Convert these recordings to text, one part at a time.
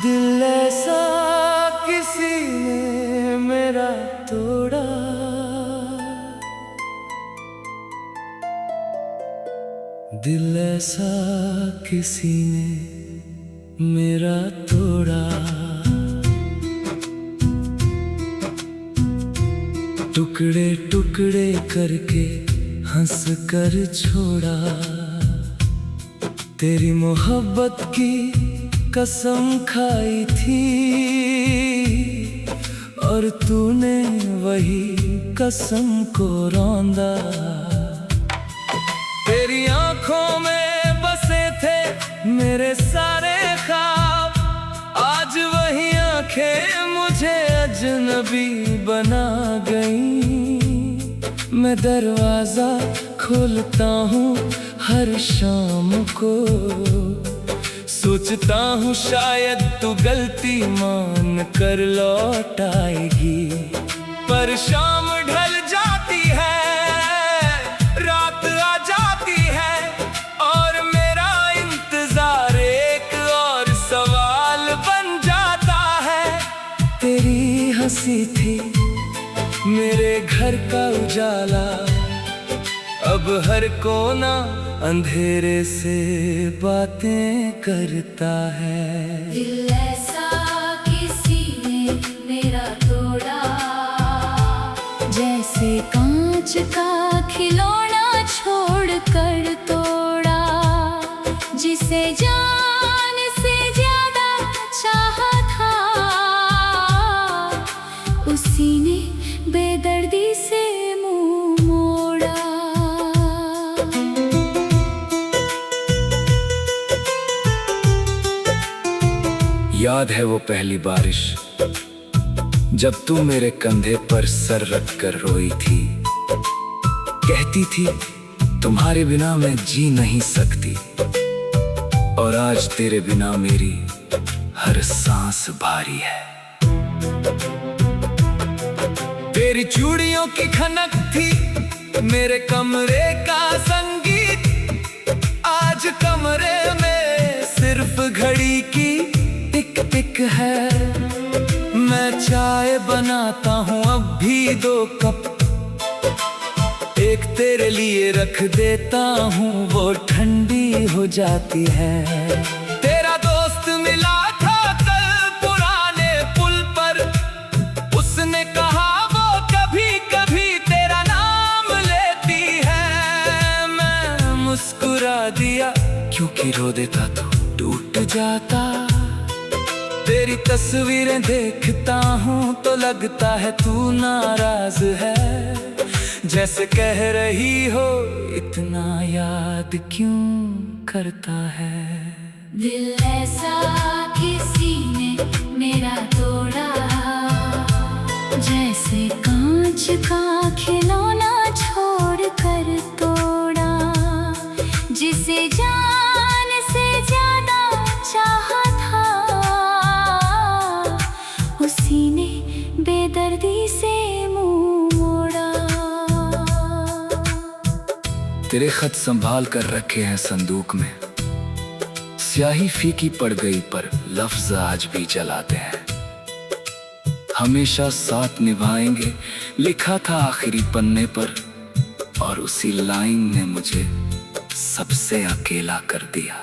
दिल ऐसा किसी ने मेरा तोड़ा, दिल ऐसा किसी ने मेरा तोड़ा। टुकड़े टुकड़े करके हंस कर छोड़ा, तेरी मोहब्बत की कसम खाई थी और तूने वही कसम को रौंदा। तेरी आंखों में बसे थे मेरे सारे ख्वाब, आज वही आंखें मुझे अजनबी बना गई। मैं दरवाजा खोलता हूँ हर शाम को, सोचता हूँ शायद तू गलती मान कर लौट आएगी। पर शाम ढल जाती है, रात आ जाती है और मेरा इंतजार एक और सवाल बन जाता है। तेरी हंसी थी मेरे घर का उजाला, अब हर कोना अंधेरे से बातें करता है। दिल ऐसा किसी ने मेरा तोड़ा, जैसे कांच का खिलौना छोड़ कर तोड़ा। जिसे जान से ज्यादा चाहा था, उसी ने बेदर्दी से मुंह मोड़ा। याद है वो पहली बारिश जब तू मेरे कंधे पर सर रख कर रोई थी, कहती थी तुम्हारे बिना मैं जी नहीं सकती। और आज तेरे बिना मेरी हर सांस भारी है। तेरी चूड़ियों की खनक थी मेरे कमरे का संगीत, आज कमरे में सिर्फ घड़ी की टिक टिक है। मैं चाय बनाता हूँ अब भी 2 कप, एक तेरे लिए रख देता हूँ, वो ठंडी हो जाती है। तेरा दोस्त मिला था कल पुराने पुल पर, उसने कहा वो कभी कभी तेरा नाम लेती है। मैं मुस्कुरा दिया क्योंकि रो देता तो टूट जाता। तेरी तस्वीरें देखता हूँ तो लगता है तू नाराज है, जैसे कह रही हो इतना याद क्यों करता है। दिल ऐसा किसी ने मेरा तोड़ा, जैसे कांच का खिलौना छोड़ कर तोड़ा। जिसे जान से ज्यादा चाहा था, उसी ने बेदर्दी से मुंह मोड़ा। तेरे खत संभाल कर रखे हैं संदूक में, स्याही फीकी पड़ गई पर लफ्ज आज भी जलाते हैं। हमेशा साथ निभाएंगे लिखा था आखिरी पन्ने पर, और उसी लाइन ने मुझे सबसे अकेला कर दिया।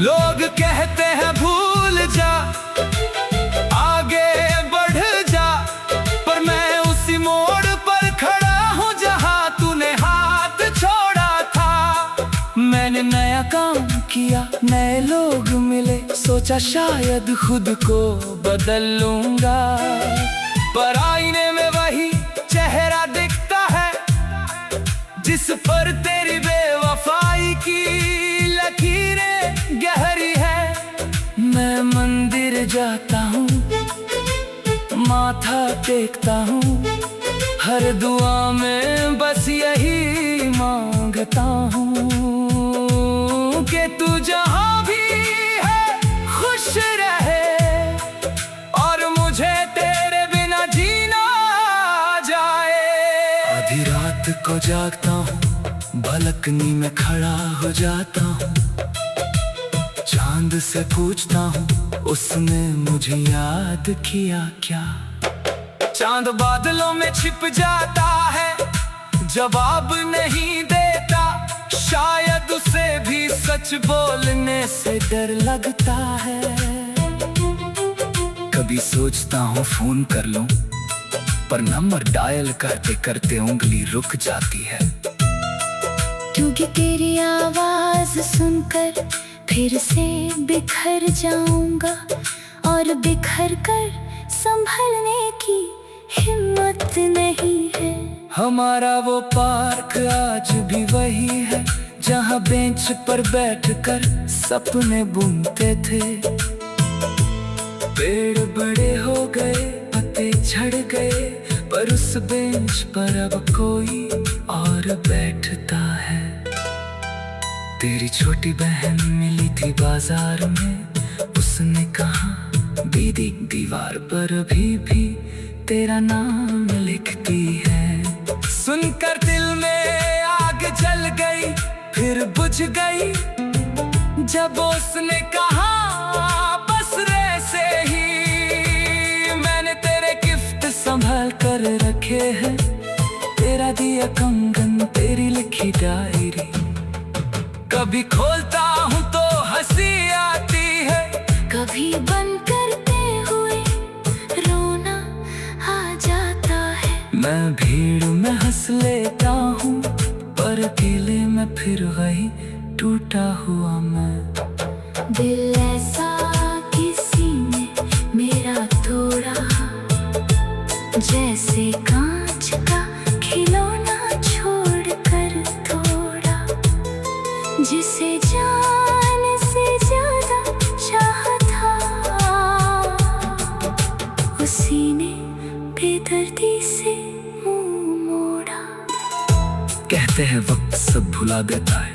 लोग कहते हैं भूल जा, आगे बढ़ जा, पर मैं उसी मोड़ पर खड़ा हूँ जहाँ तूने हाथ छोड़ा था। मैंने नया काम किया, नए लोग मिले, सोचा शायद खुद को बदल लूंगा, पर आईने में वही चेहरा दिखता है जिस पर तेरी बेवफाई की लकीरें गहरी है। मैं मंदिर जाता हूँ, माथा टेकता हूँ, हर दुआ में बस यही मांगता हूँ कि तू जहाँ भी है खुश रहे और मुझे तेरे बिना जीना जाए। आधी रात को जागता हूँ, बालकनी में खड़ा हो जाता हूँ, चांद चांद से पूछता हूँ उसने मुझे याद किया क्या। चांद बादलों में छिप जाता है, जवाब नहीं देता, शायद उसे भी सच बोलने से डर लगता है। कभी सोचता हूँ फोन कर लूं, पर नंबर डायल करते करते उंगली रुक जाती है। क्योंकि तेरी आवाज सुनकर फिर से बिखर जाऊंगा, और बिखर कर संभलने की हिम्मत नहीं है। हमारा वो पार्क आज भी वही है, जहाँ बेंच पर बैठकर सपने बुनते थे। पेड़ बड़े हो गए, पत्ते झड़ गए, पर उस बेंच पर अब कोई और बैठता है। तेरी छोटी बहन मिली थी बाजार में, उसने कहा दीदी दीवार पर अभी भी तेरा नाम लिखती है। सुनकर दिल में आग जल गई, फिर बुझ गई, जब उसने कहा बस रे से ही। मैंने तेरे गिफ्ट संभाल कर रखे हैं, तेरा दिया कंगन, तेरी लिखी डायरी। कभी खोलता हूँ तो हंसी आती है, कभी बंद करते हुए रोना आ जाता है। मैं भीड़ में हंस लेता हूँ, पर अकेले में फिर वही टूटा हुआ मैं। दिल ऐसा किसी ने मेरा तोड़ा, जैसे कांच का खिलौना छोड़ कर तोड़ा, जिसे जान से ज्यादा चाहा था, उसी ने बेदर्दी से मुंह मोड़ा। कहते हैं वक्त सब भुला देता है,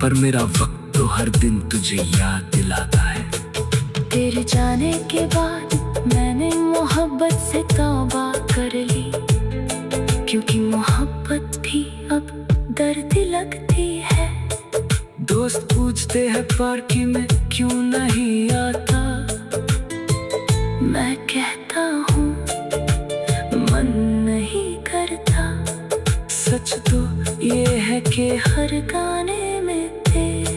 पर मेरा वक्त तो हर दिन तुझे याद दिलाता है। तेरे जाने के बाद मैंने मोहब्बत से तौबा कर ली, क्योंकि मोहब्बत भी अब दर्द लगती है। दोस्त पूछते हैं पार्टी में क्यों नहीं आता, मैं कहता हूँ मन नहीं करता। सच तो ये है कि हर गाने में तेरे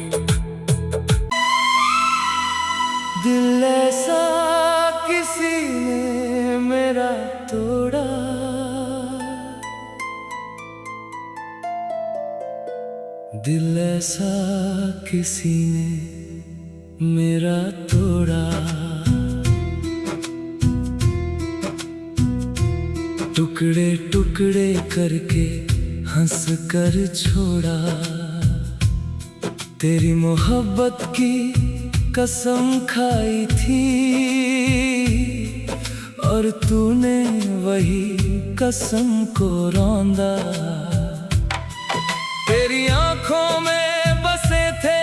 दिल ऐसा किसी ने मेरा तोड़ा, दिल ऐसा किसी ने मेरा तोड़ा। टुकड़े टुकड़े करके हंस कर छोड़ा, तेरी मोहब्बत की कसम खाई थी, और तूने वही कसम को रौंदा। तेरी आंखों में बसे थे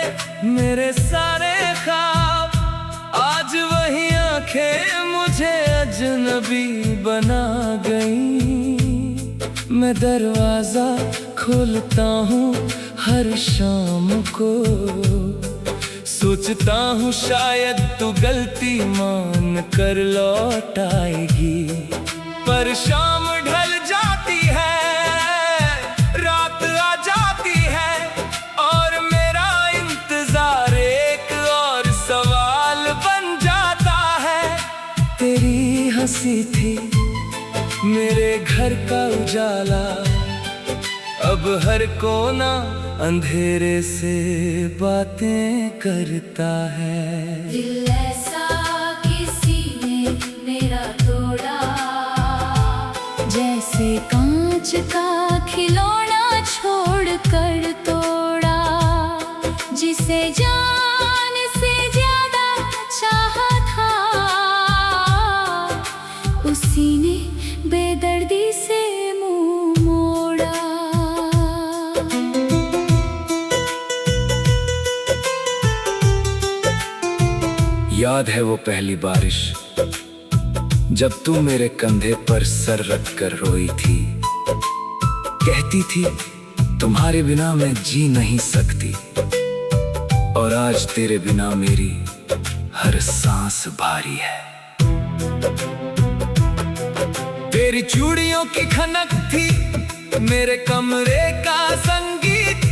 मेरे सारे ख्वाब, आज वही आंखें मुझे अजनबी बना गई। मैं दरवाजा खोलता हूँ हर शाम को, सोचता हूँ शायद तू गलती मान कर लौट आएगी। पर शाम ढल जाती है, रात आ जाती है, और मेरा इंतजार एक और सवाल बन जाता है। तेरी हंसी थी मेरे घर का उजाला, अब हर कोना अंधेरे से बातें करता है। दिल ऐसा किसी ने मेरा तोड़ा, जैसे कांच का खिलौना छोड़ कर तोड़ा, जिसे जान से ज्यादा चाहा था, उसी ने बेदर्दी से मुंह मोड़ा। याद है वो पहली बारिश, जब तू मेरे कंधे पर सर रख कर रोई थी। कहती थी तुम्हारे बिना मैं जी नहीं सकती, और और आज तेरे बिना मेरी हर सांस भारी है। तेरी चूड़ियों की खनक थी मेरे कमरे का संगीत,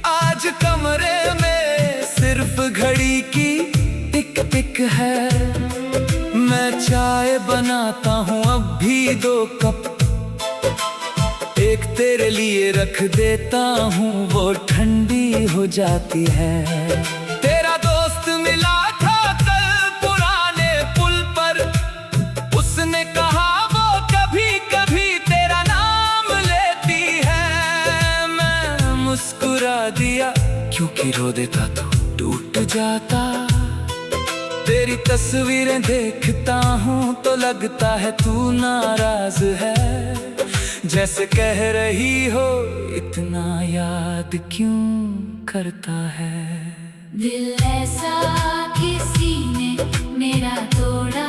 आज कमरे में सिर्फ घड़ी की टिक टिक है। मैं चाय बनाता हूँ अब भी 2 कप, एक तेरे लिए रख देता हूँ, वो ठंडी हो जाती है। तेरा दोस्त मिला था कल पुराने पुल पर, उसने कहा वो कभी कभी तेरा नाम लेती है। मैं मुस्कुरा दिया क्योंकि रो देता तो टूट जाता। तेरी तस्वीरें देखता हूँ तो लगता है तू नाराज है, जैसे कह रही हो इतना याद क्यों करता है। दिल ऐसा किसी ने मेरा तोड़ा,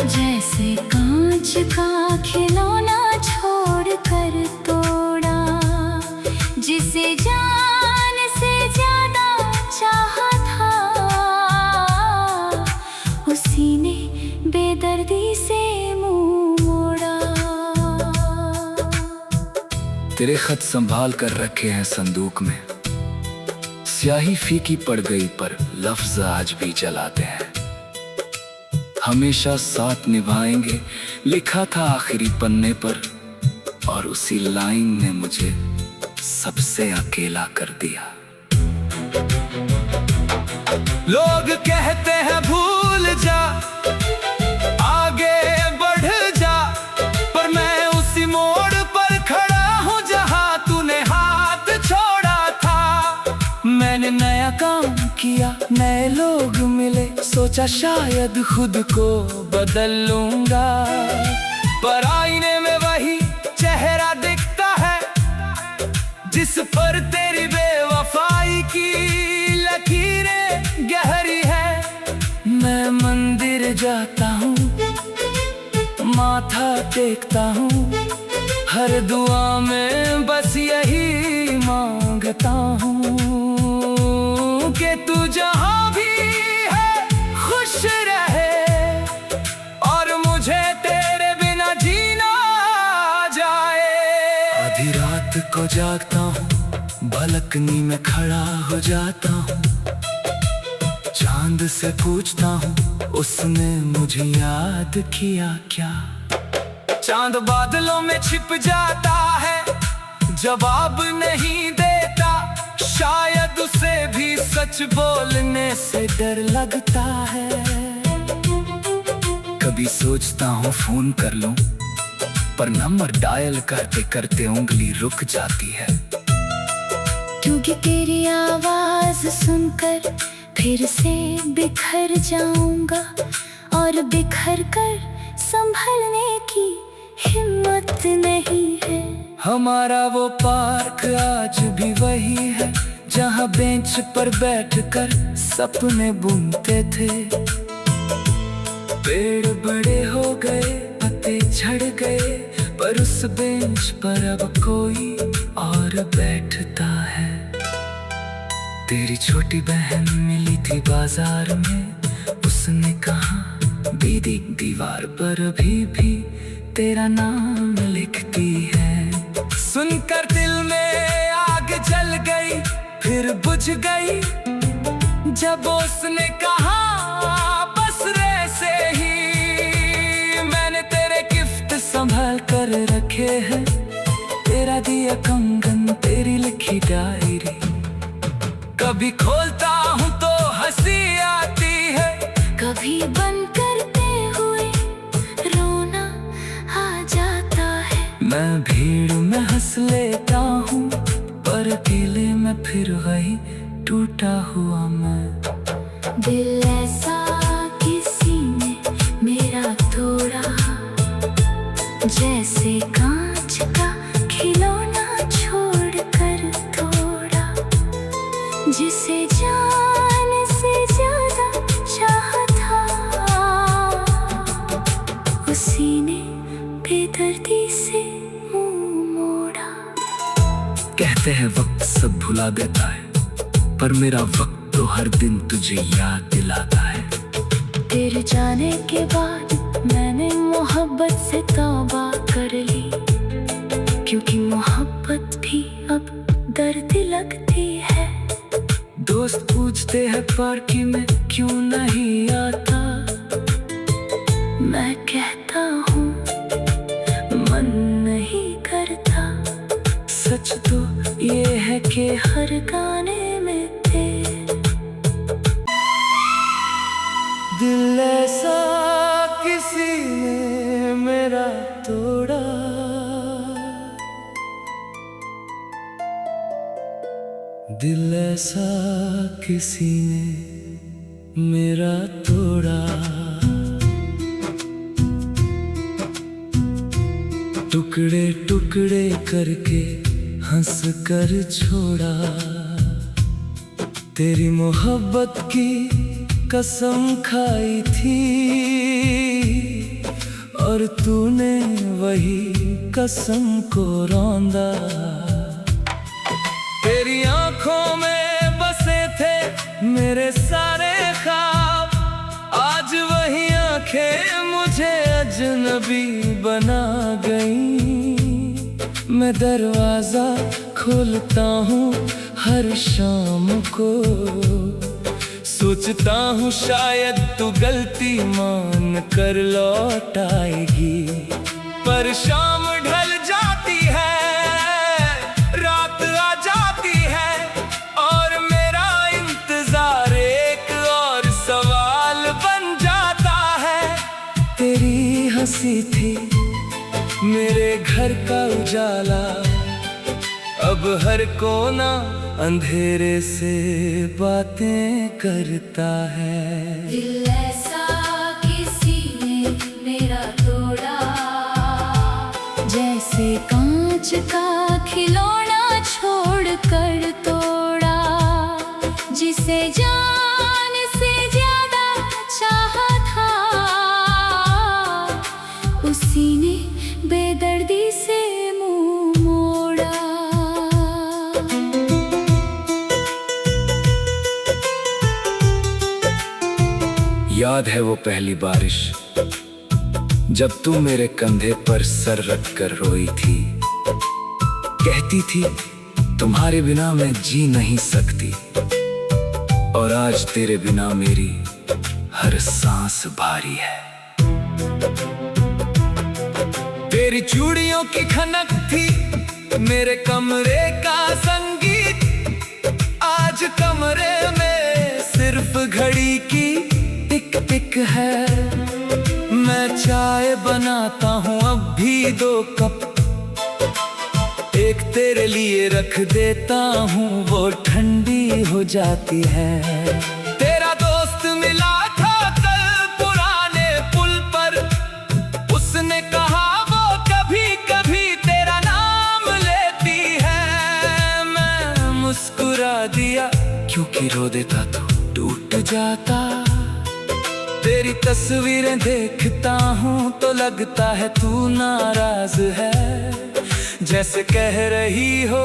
जैसे कांच का खिलौना छोड़ कर तोड़ा, जिसे जान से ज्यादा चाहा था, उसी ने बेदर्दी से मुंह मोड़ा। तेरे खत संभाल कर रखे हैं संदूक में, स्याही फीकी पड़ गई पर लफ्ज आज भी जलाते हैं। हमेशा साथ निभाएंगे लिखा था आखिरी पन्ने पर, और उसी लाइन ने मुझे सबसे अकेला कर दिया। लोग कहते हैं भूल जा, आगे बढ़ जा, पर मैं उसी मोड़ पर खड़ा हूँ जहाँ तूने हाथ छोड़ा था। मैंने नया काम किया, नए लोग मिले, सोचा शायद खुद को बदल लूंगा, पर आईने में वही चेहरा दिखता है जिस पर तेरी बेवफाई की लकीरें गहरी है। मैं मंदिर जाता हूँ, माथा टेकता हूँ, हर दुआ में बस यही मांगता हूँ कि तू जहाँ भी है खुश रहे, और मुझे तेरे बिना जीना जाए। आधी रात को जागता हूँ, बालकनी में खड़ा हो जाता हूँ, चांद से पूछता हूँ उसने मुझे याद किया क्या। चांद बादलों में छिप जाता है, जवाब नहीं देता, शायद उसे भी सच बोलने से डर लगता है। कभी सोचता हूँ फोन कर लूं, पर नंबर डायल करते करते उंगली रुक जाती है। क्योंकि तेरी आवाज सुनकर फिर से बिखर जाऊंगा, और बिखर कर संभलने की हिम्मत नहीं है। हमारा वो पार्क आज भी वही है जहाँ बेंच पर बैठकर सपने बुनते थे। पेड़ बड़े हो गए, पत्ते झड़ गए, पर उस बेंच पर अब कोई और बैठता है। तेरी छोटी बहन मिली थी बाजार में, उसने कहा दीदी दीवार पर अभी भी तेरा नाम लिखती है। सुनकर दिल में आग जल गई, फिर बुझ गई जब उसने कहा बस रे से ही। मैंने तेरे गिफ्ट संभाल कर रखे हैं, तेरा दिया कंगन, तेरी लिखी डायरी। कभी खोलता हूँ तो हंसी आती है, कभी बंद करते हुए रोना आ जाता है। मैं भीड़ में हंस लेता हूँ, पर अकेले में फिर वही टूटा हुआ मैं। दिल ऐसा किसी ने मेरा तोड़ा, जैसे कांच का खिलौना छोड़ कर तोड़ा, जिसे जान से ज्यादा चाहा था, उसी ने बेदर्दी से मुंह मोड़ा। कहते हैं वक्त सब भुला देता है, पर मेरा वक्त तो हर दिन तुझे याद दिलाता है। तेरे जाने के बाद मैंने मोहब्बत से तौबा कर ली, क्योंकि मोहब्बत भी अब दर्द लगती है। दोस्त पूछते हैं पार्टी में क्यों नहीं आता, मैं कहता हूँ मन नहीं करता। सच तो ये है कि हर गाने में दिल ऐसा किसी ने मेरा तोड़ा, दिल ऐसा किसी ने मेरा तोड़ा। टुकड़े टुकड़े करके हंस कर छोड़ा, तेरी मोहब्बत की कसम खाई थी और तूने वही कसम को रौंदा। तेरी आंखों में बसे थे मेरे सारे ख्वाब, आज वही आंखें मुझे अजनबी बना गई। मैं दरवाजा खोलता हूँ हर शाम को, सोचता हूँ शायद तू गलती मान कर लौट आएगी। पर शाम ढल जाती है, रात आ जाती है और मेरा इंतजार एक और सवाल बन जाता है। तेरी हंसी थी मेरे घर का उजाला, अब हर कोना अंधेरे से बातें करता है। दिल ऐसा किसी ने मेरा तोड़ा, जैसे कांच का खिलौना छोड़ कर तोड़ा। जिसे जान से ज्यादा चाहा था, उसी ने बेदर्दी से मुंह मोड़ा। याद है वो पहली बारिश जब तू मेरे कंधे पर सर रख कर रोई थी, कहती थी तुम्हारे बिना मैं जी नहीं सकती, और आज तेरे बिना मेरी हर सांस भारी है। तेरी चूड़ियों की खनक थी मेरे कमरे का संगीत, आज कमरे में सिर्फ घड़ी की टिक टिक है। मैं चाय बनाता हूँ अब भी 2 कप, एक तेरे लिए रख देता हूँ वो ठंडी हो जाती है। तेरा दोस्त मिला था कल पुराने पुल पर, उसने कहा वो कभी कभी तेरा नाम लेती है। मैं मुस्कुरा दिया क्योंकि रो देता तो टूट जाता। तेरी तस्वीरें देखता हूँ तो लगता है तू नाराज है, जैसे कह रही हो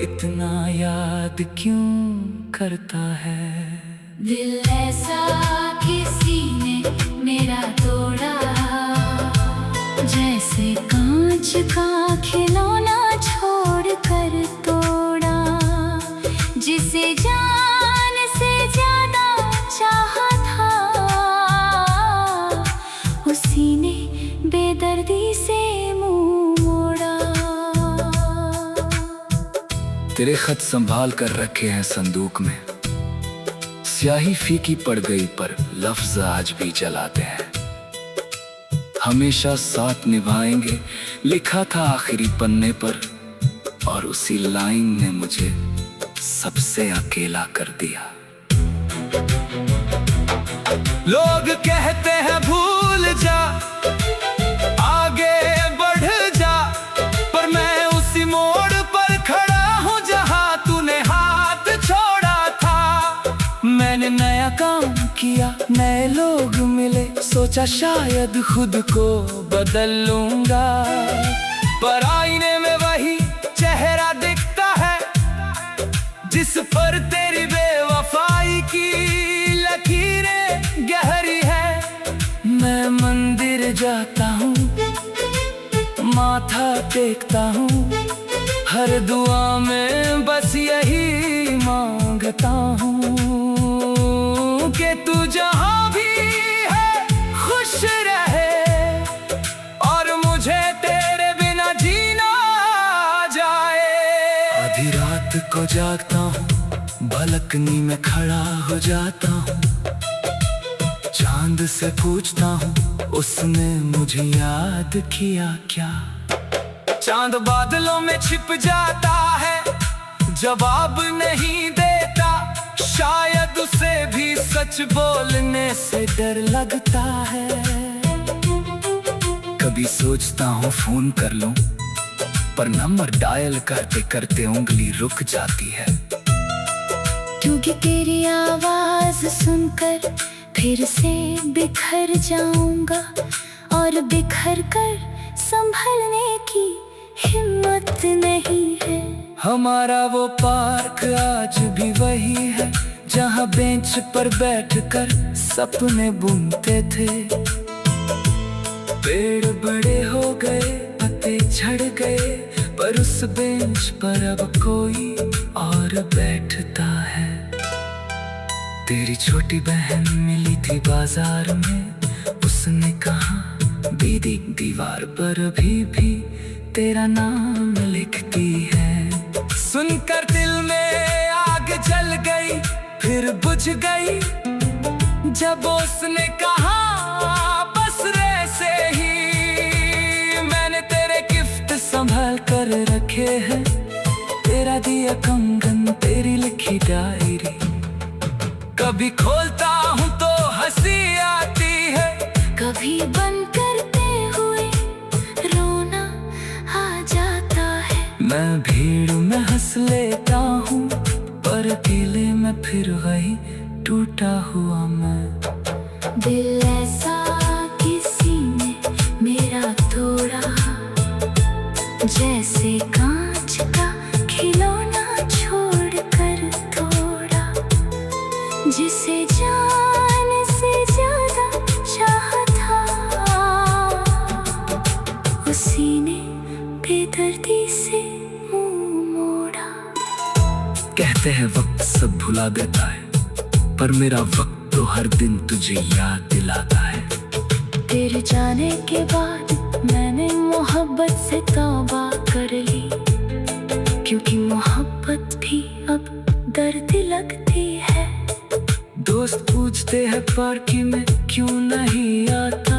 इतना याद क्यों करता है। दिल ऐसा किसी ने मेरा तोड़ा, जैसे कांच का खिलौना छोड़ कर तोड़ा। जिसे जान से ज्यादा चाहा था, उसी ने बेदर्दी से मुंह मोड़ा। तेरे खत संभाल कर रखे हैं संदूक में, स्याही फीकी पड़ गई पर लफ्ज आज भी जलाते हैं। हमेशा साथ निभाएंगे लिखा था आखिरी पन्ने पर, और उसी लाइन ने मुझे सबसे अकेला कर दिया। लोग कहते हैं भूल जा, आगे बढ़ जा, पर मैं उसी मोड़ पर खड़ा हूँ जहाँ तूने हाथ छोड़ा था। मैंने नया काम किया, नए लोग मिले, सोचा शायद खुद को बदल लूंगा, पर आईने में वही चेहरा दिखता है जिस पर तेरी जाता हूँ, माथा टेकता हूँ, हर दुआ में बस यही मांगता हूँ कि तू जहाँ भी है खुश रहे और मुझे तेरे बिना जीना जाए। आधी रात को जागता हूँ, बालकनी में खड़ा हो जाता हूँ, चांद से पूछता हूँ उसने मुझे याद किया क्या। चांद बादलों में छिप जाता है, जवाब नहीं देता, शायद उसे भी सच बोलने से डर लगता है। कभी सोचता हूँ फोन कर लूं, पर नंबर डायल करते करते उंगली रुक जाती है। क्योंकि तेरी आवाज सुनकर फिर से बिखर जाऊंगा और बिखर कर संभलने की हिम्मत नहीं है। हमारा वो पार्क आज भी वही है जहाँ बेंच पर बैठकर सपने बुनते थे। पेड़ बड़े हो गए, पत्ते झड़ गए, पर उस बेंच पर अब कोई और बैठता है। तेरी छोटी बहन मिली थी बाजार में, उसने कहा दीदी दीवार पर अभी भी तेरा नाम लिखती है। सुनकर दिल में आग जल गई, फिर बुझ गई जब उसने कहा बस रे से ही मैंने तेरे गिफ्ट संभाल कर रखे हैं, तेरा दिया कंगन, तेरी लिखी डायरी। कभी खोलता हूँ तो हंसी आती है, कभी बंद करते हुए रोना आ जाता है। मैं भीड़ में हंस लेता हूँ, पर अकेले में फिर वही टूटा हुआ मैं। दिल ऐसा किसी ने मेरा तोड़ा, जैसे कांच का खिलौना छोड़ कर तोड़ा, जिसे जान से ज्यादा चाहा था, उसी ने बेदर्दी से मुंह मोड़ा। कहते हैं वक्त सब भुला देता है, पर मेरा वक्त तो हर दिन तुझे याद दिलाता है। तेरे जाने के बाद मैंने मोहब्बत से तौबा कर ली, क्योंकि मोहब्बत भी अब दर्द लगती है। दोस्त पूछते हैं पार्की में क्यों नहीं आता,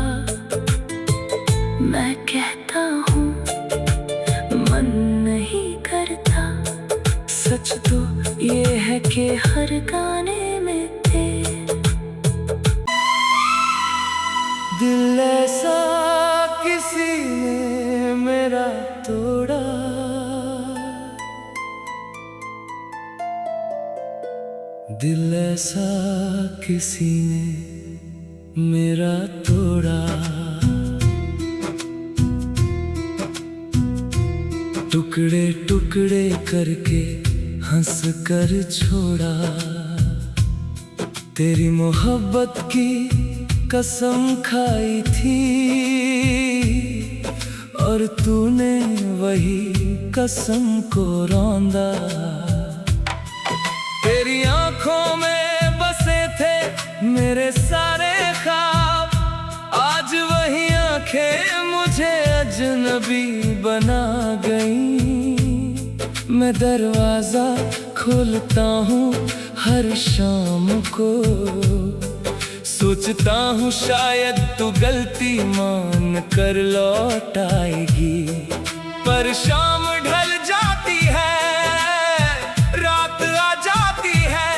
मैं कहता हूँ मन नहीं करता। सच तो ये है कि हर गाने में तेरे दिल ऐसा किसी ने मेरा तोड़ा, दिल ऐसा किसी ने मेरा तोड़ा। टुकड़े टुकड़े करके हंस कर छोड़ा, तेरी मोहब्बत की कसम खाई थी और तूने वही कसम को रौंदा। तेरी आंखों में बसे थे मेरे सारे ख्वाब, आज वही आंखें मुझे अजनबी बना गई। मैं दरवाजा खोलता हूँ हर शाम को, सोचता हूँ शायद तू गलती मान कर लौट आएगी, पर शाम ढल जाती है, रात आ जाती है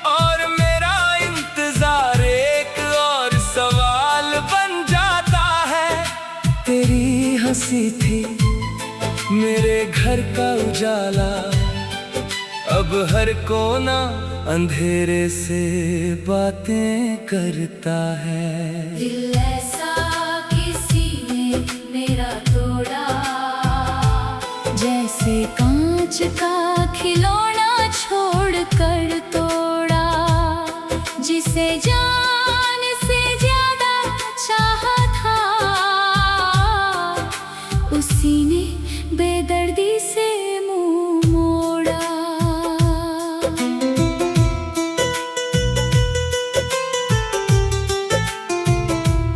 और मेरा इंतजार एक और सवाल बन जाता है। तेरी हंसी थी मेरे घर का उजाला, अब हर कोना अंधेरे से बातें करता है। दिल ऐसा किसी ने मेरा तोड़ा, जैसे कांच का खिलौना छोड़ कर तोड़ा, जिसे जान से ज्यादा चाहा था,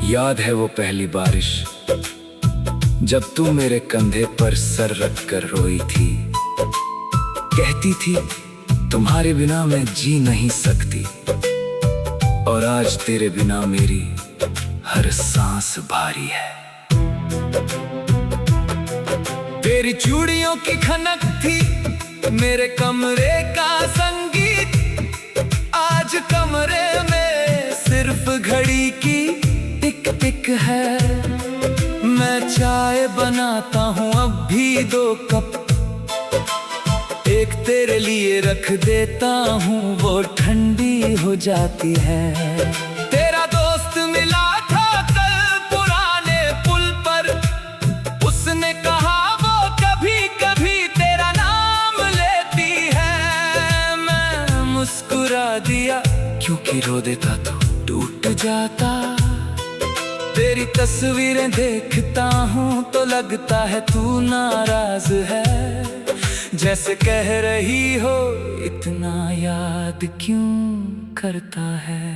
याद है वो पहली बारिश जब तू मेरे कंधे पर सर रख कर रोई थी। कहती थी तुम्हारे बिना मैं जी नहीं सकती, और आज तेरे बिना मेरी हर सांस भारी है। तेरी चूड़ियों की खनक थी मेरे कमरे का संगीत। आज कमरे में सिर्फ घड़ी की टिक टिक है। मैं चाय बनाता हूँ अब भी 2 कप, एक तेरे लिए रख देता हूँ, वो ठंडी हो जाती है। तेरा दोस्त मिला था कल पुराने पुल पर, उसने कहा वो कभी कभी तेरा नाम लेती है। मैं मुस्कुरा दिया क्योंकि रो देता तो टूट जाता। तेरी तस्वीरें देखता हूँ तो लगता है तू नाराज है, जैसे कह रही हो इतना याद क्यों करता है।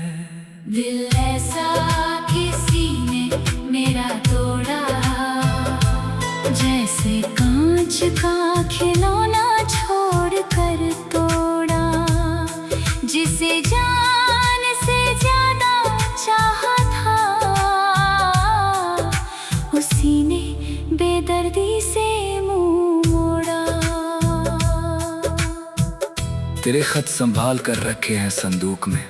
दिल ऐसा किसी ने मेरा तोड़ा, जैसे कांच का खिलौना छोड़ कर तोड़ा। जिसे जान से ज्यादा चाहा था, उसी ने बेदर्दी से मुंह मोड़ा। तेरे खत संभाल कर रखे हैं संदूक में,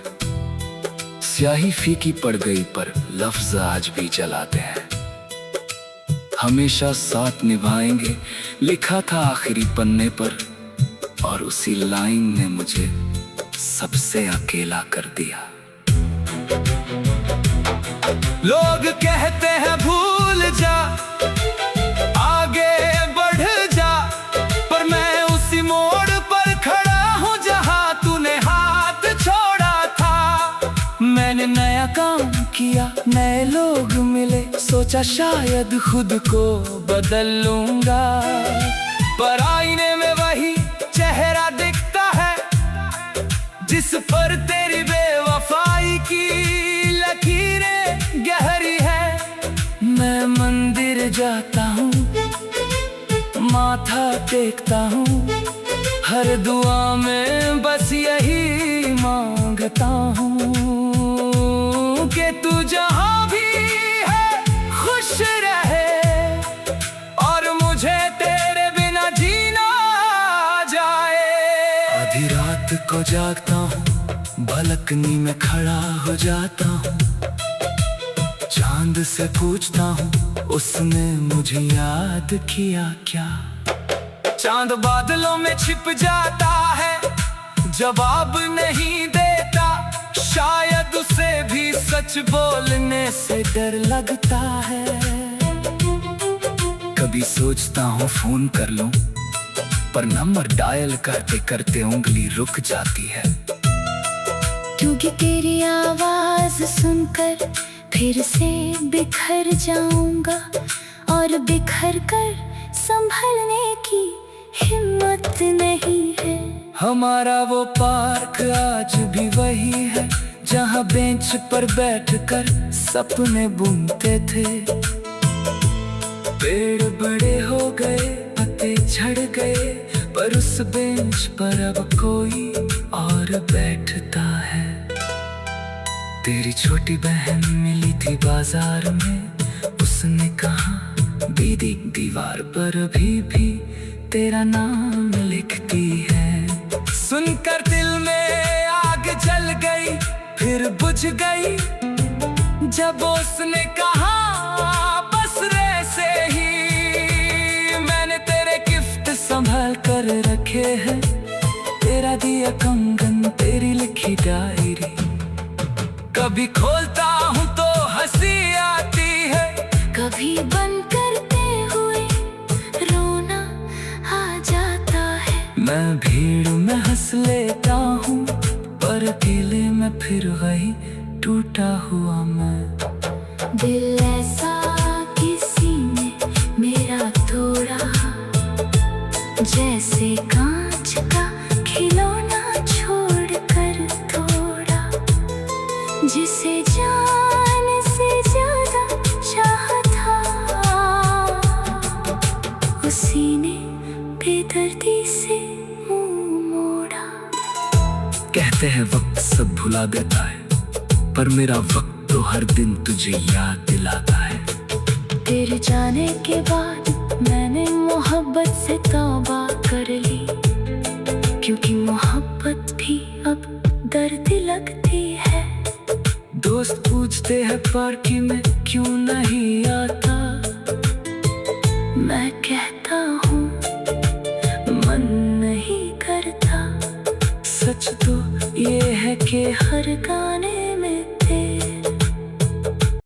स्याही फीकी पड़ गई पर लफ्ज आज भी जलाते हैं। हमेशा साथ निभाएंगे लिखा था आखिरी पन्ने पर, और उसी लाइन ने मुझे सबसे अकेला कर दिया। लोग कहते हैं भूल जा, आगे बढ़ जा, पर मैं उसी मोड़ पर खड़ा हूँ जहाँ तूने हाथ छोड़ा था। मैंने नया काम किया, नए लोग मिले, सोचा शायद खुद को बदल लूंगा, पर आईने में वही चेहरा दिखता है जिस पर तेरी बेवफाई की लकीरें गहरी है। मैं मंदिर जाता हूँ, माथा टेकता हूँ, हर दुआ में बस यही मांगता हूँ कि तू जहाँ भी है खुश रहे, और मुझे तेरे बिना जीना जाए। आधी रात को जागता हूँ, बालकनी में खड़ा हो जाता हूँ, चांद से पूछता हूँ उसने मुझे याद किया क्या। चांद बादलों में छिप जाता है, जवाब नहीं देता, शायद उसे भी सच बोलने से डर लगता है। कभी सोचता हूँ फोन कर लूं, पर नंबर डायल करते करते उंगली रुक जाती है। क्योंकि तेरी आवाज सुनकर फिर से बिखर जाऊंगा, और बिखर कर संभलने की हिम्मत नहीं है। हमारा वो पार्क आज भी वही है जहाँ बेंच पर बैठकर सपने बुनते थे। पेड़ बड़े हो गए, पत्ते झड़ गए, पर उस बेंच पर अब कोई और बैठता है। तेरी छोटी बहन मिली थी बाजार में, उसने कहा दीदी दीवार पर अभी भी तेरा नाम लिखती है। सुनकर दिल में आग जल गई, फिर बुझ गई जब उसने कहा बस रे से ही। मैंने तेरे गिफ्ट संभाल कर रखे हैं, तेरा दिया कंगन, तेरी लिखी डायरी। कभी खोलता हूँ तो हंसी आती है, कभी बंद करते हुए रोना आ जाता है। मैं भीड़ में हंस लेता हूँ, पर अकेले में फिर वही टूटा हुआ मैं। दिल ऐसा किसी ने मेरा तोड़ा, जैसे कांच का खिलौना छोड़ कर तोड़ा। जिसे जान से ज्यादा कहते हैं वक्त सब भुला देता है, पर मेरा वक्त तो हर दिन तुझे याद दिलाता है। तेरे जाने के बाद मैंने मोहब्बत से तौबा कर ली, क्योंकि मोहब्बत भी अब दर्द लगती है। दोस्त पूछते हैं पार्टी में क्यों नहीं आता, मैं कहता हूँ मन नहीं करता। सच तो ये है कि हर गाने